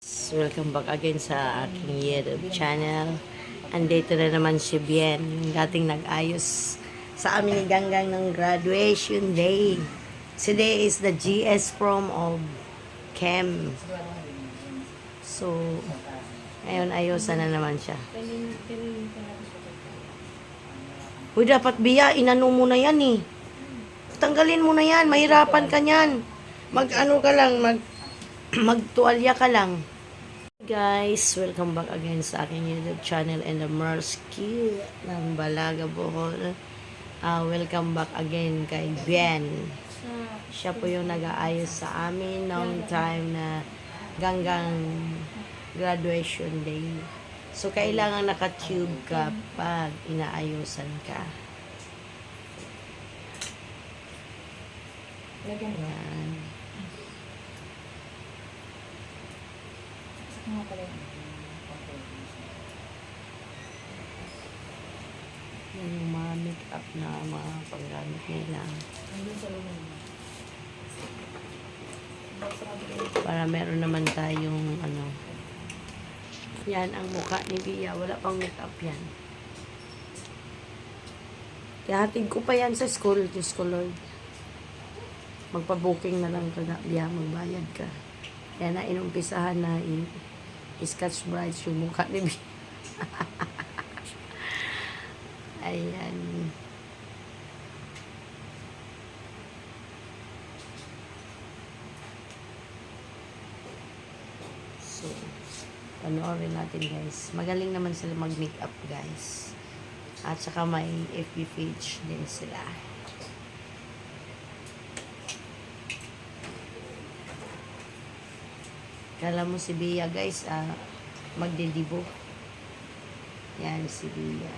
Welcome back again sa aking YouTube channel. Andito na naman si Bien, yung dating nag-ayos sa amin ni Ganggang ng graduation day. Today is the GS prom of Chem. So, ngayon ayosan na naman siya. Uy, dapat Bia, inano mo na yan eh. Tanggalin mo na yan, mahirapan ka niyan. Mag-ano ka lang, magtuwalya ka lang. Guys, welcome back again sa aking YouTube channel and the Merski ng Balaga Bohol. Welcome back again kay Bien. Siya po yung nag-aayos sa amin noong time na Ganggang graduation day. So, kailangan naka-tube ka pag inaayusan ka. Yan. Yan yung mga make-up na mga panggamit nila. Para meron naman tayong ano. Yan ang mukha ni Bia. Wala pang make-up yan. Ihatid ko pa yan sa school. Diyos ko Lord. Magpa-booking na lang ka na. Bia, magbayad ka. Yan na inumpisahan na Scotch Brides yung mukha ni Bia. Ayan. So, panoorin natin guys. Magaling naman sila mag-makeup guys. At saka may FB page din sila. Kala mo si Bia guys, magdidibo. Yan si Bia.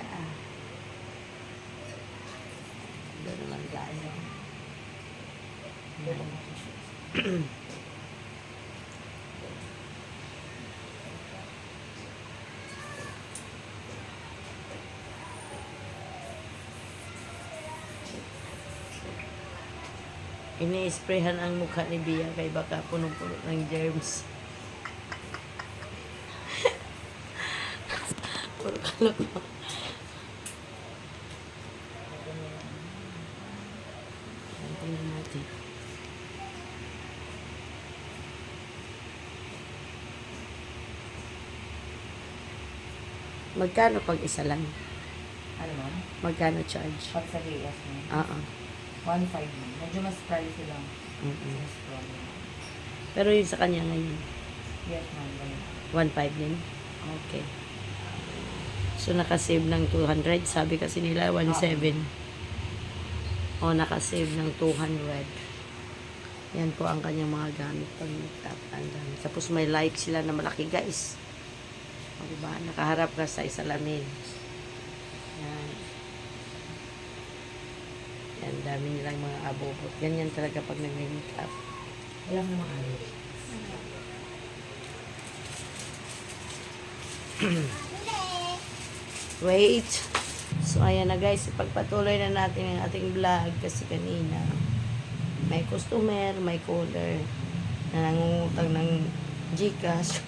Doon naman tayo. Ini-sprayhan ang mukha ni Bia kay baka punong-puno ng germs. Puro kaloko. Tingnan natin. Magkano pag isa lang? Ano mo? Magkano charge? Pag sa GS mo? Oo. 1.5 mo. Medyo mas pricey lang. Mas problem. Pero yun sa kanya ngayon, Yes, ma'am. 1.5 din? Okay. So, nakasave ng 200. Sabi kasi nila, 1.7. O, nakasave ng 200. Yan po ang kanyang mga gamit pag nag-tap. Tapos may light sila na malaki, guys. O, diba? Nakaharap ka sa salamin. Yan. Yan, dami nilang mga abobot. Ganyan talaga pag nag-makeup. Walang namang ayos. Wait. So, ayan na guys. Ipagpatuloy na natin ang ating vlog kasi kanina may customer, may caller na nangungutang ng Gcash.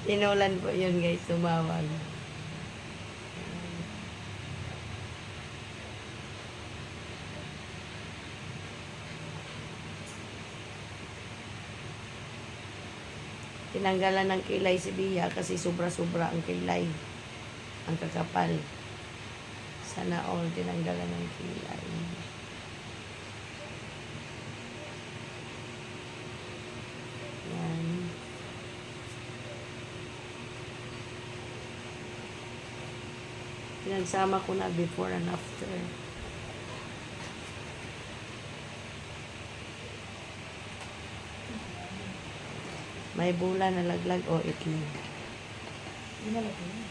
Tinulan po yun guys. Tumawag. Tinanggalan ng kilay si Bia kasi sobra-sobra ang kilay. Ang kakapal. Sana all tinanggalan ng kilay. Yan. Pinagsama ko na before and after. May bula na laglag o itlog. Inalagay mo.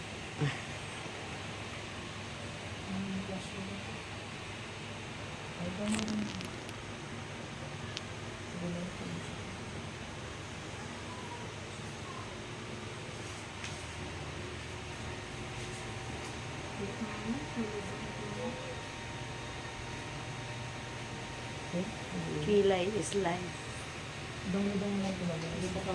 Kilay is life. Dumi-dumi lang ito ba?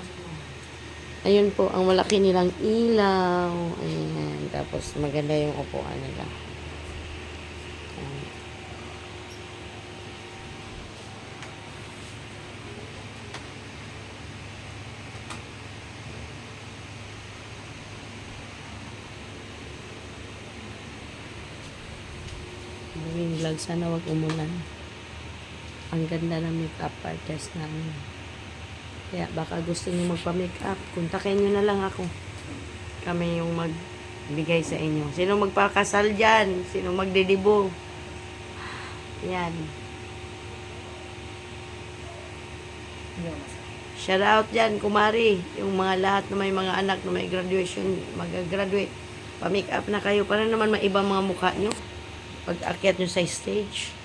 Ayun po, ang malaki nilang ilaw. Ayan. Tapos maganda yung upuan nila. Ayan. Green vlog, sana wag umulan. Ang ganda ng makeup artist namin. Kaya baka gusto niyo magpa-makeup, kontakin niyo na lang ako. Kami yung magbigay sa inyo. Sino magpakasal dyan? Sino magdidibo? Yan. Shout out dyan, kumari. Yung mga lahat na may mga anak na may graduation, mag-graduate. Pa-makeup na kayo para naman maiba mga mukha nyo. Pag akyat nyo sa stage.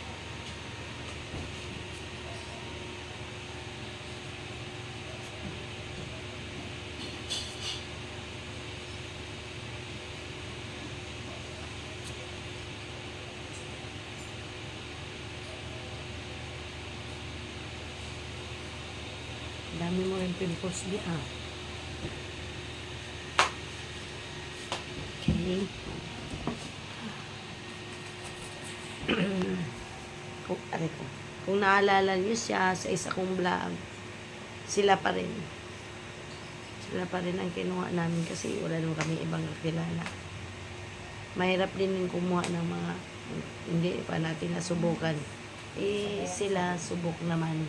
Dami mo rin pimples di ah. Okay. Kung naalala niyo siya sa isa kong vlog, sila pa rin. Sila pa rin ang kinuha namin kasi wala naman kami ibang kakilala. Mahirap din yung kumuha ng mga hindi pa natin nasubukan. Eh, sila subok naman.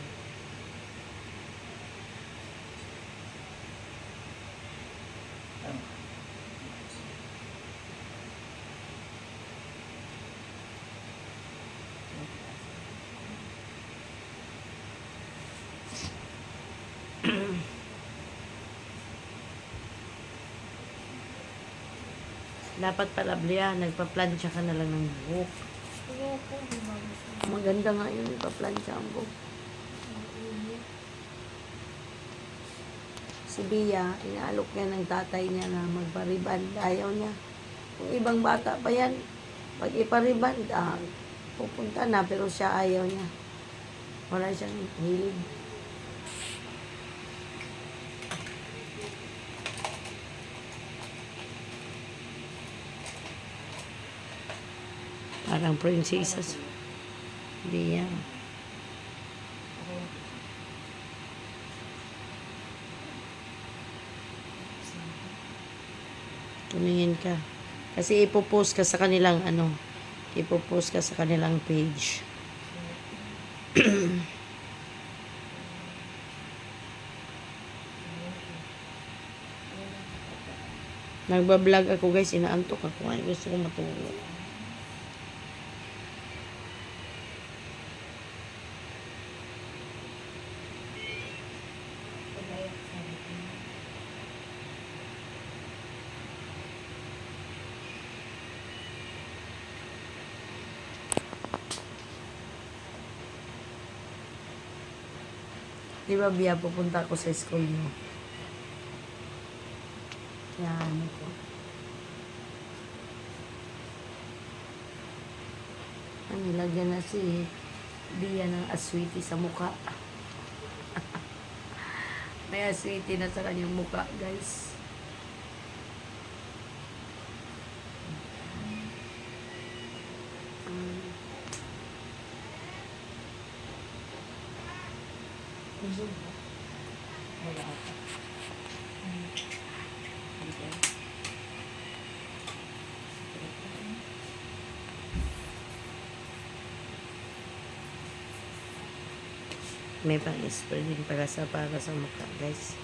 Dapat pala Blia, nagpa-plancha ka na lang ng buhok. Maganda nga yun, nagpa-plancha ang buhok. Si Bia, inaalok niya ng tatay niya na magpariban. Ayaw niya. Kung ibang bata pa yan, pag ipariban, pupunta na, pero siya ayaw niya. Wala siyang hilig. Parang princess. Bia. Tumingin ka. Kasi ipopost ka sa kanilang ipopost ka sa kanilang page. Nagbablog ako guys, inaantok ako. Ay, gusto ko matulog. Di ba, Bia, pupunta ako sa school mo? Yan ako. Nilagyan na si Bia ng aswiti sa mukha. May aswiti na sa kanyang mukha, guys. May pang-spray din para sa mukha, guys.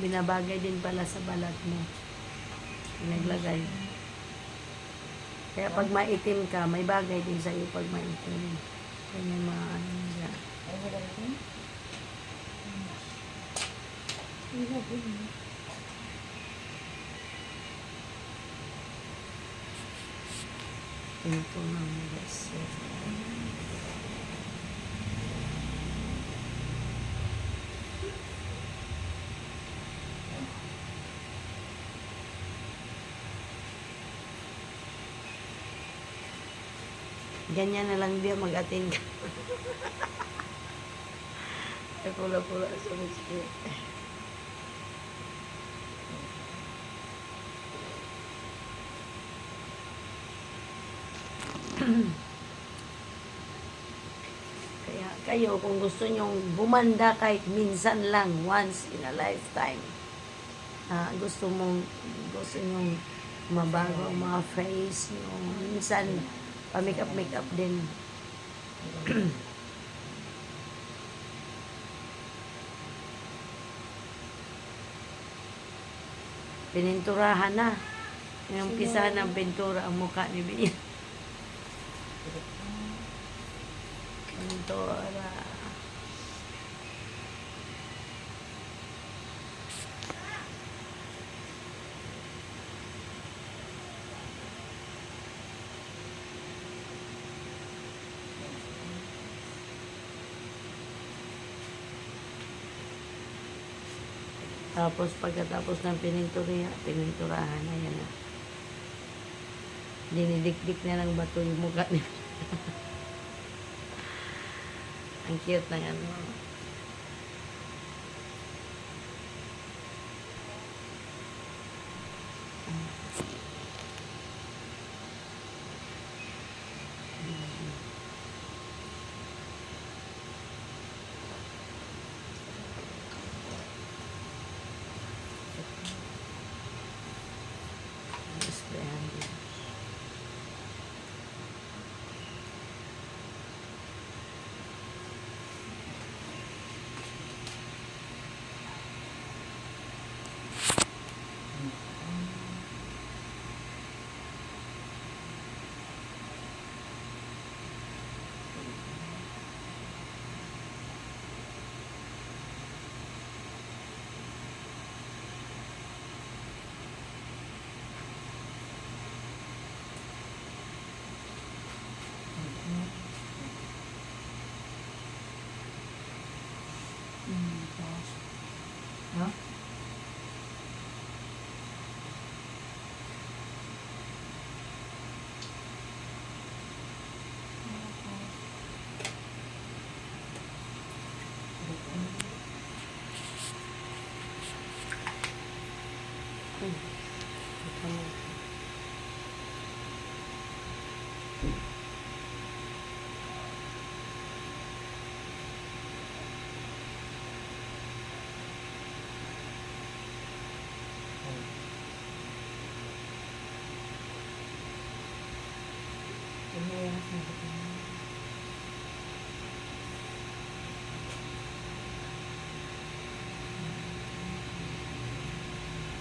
Binabagay din pala sa balat mo. Naglagay. Kaya pag maitim ka, may bagay din sa'yo pag maitim. Kanya mga ano nila. Pinto ng reso. Ganyan na lang dia mag-attend ka. Ay, pula-pula sa miski. Kaya kayo, kung gusto nyong bumanda kahit minsan lang, once in a lifetime, gusto nyong mabago ang mga face nyo, minsan, pa-makeup din. Pininturahan na. Yung umpisa ng pintura ang mukha ni Bea. Pintura. Tapos pagkatapos ng pininturahan na yan na. Dinidikdik na ng bato yung mukha niya. Ang cute ng ano. No?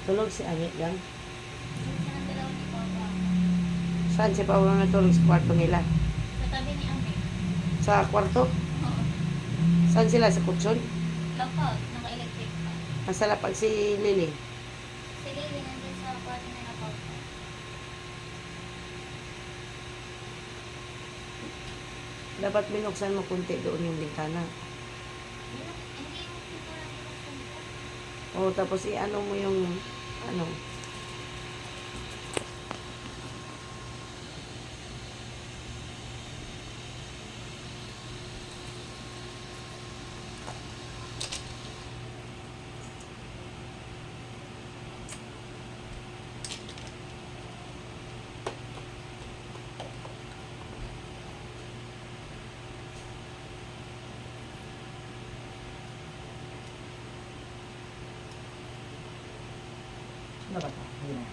Tulog si Amit lang. Saan si Paolo natulog sa kwarto nila? Katabi ni Ame. Sa kwarto? Oo. Saan sila? Sa kutson? Lapag, naka-electric pa. Nasa lapag si Lily. Si Lily nandun sa kwarto na lapag. Dapat binuksan mo kunti doon yung bintana. Hindi mo pintura nila. O tapos i-ano mo yung ano. Ano ba ito? Ayun.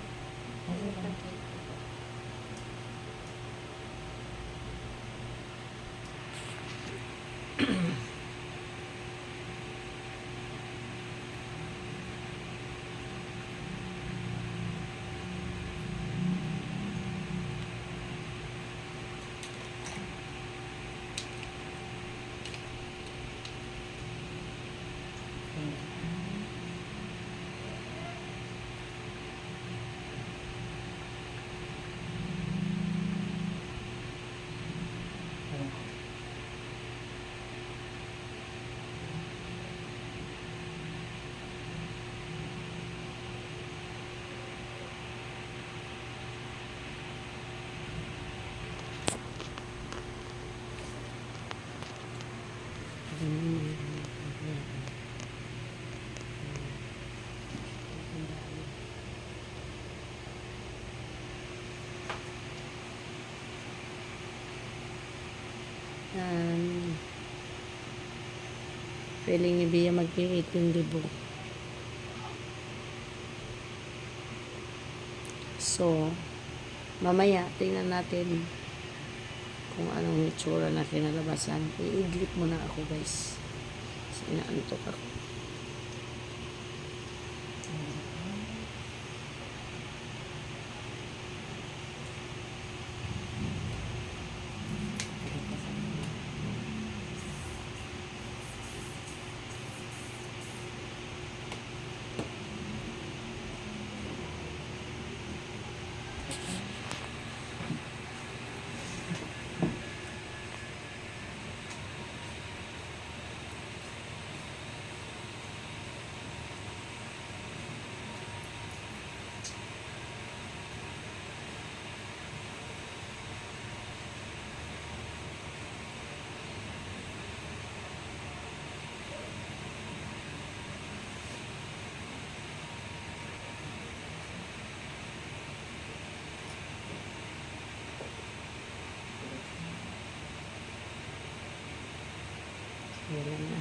Yan. Feeling ni Bia mag-18,000. So, mamaya, tingnan natin kung anong itsura na kinalabasan. I-idlip muna ako, guys. Kasi inaantok ako. Wala na.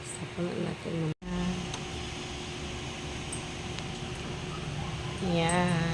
Sapunan natin naman. Yan.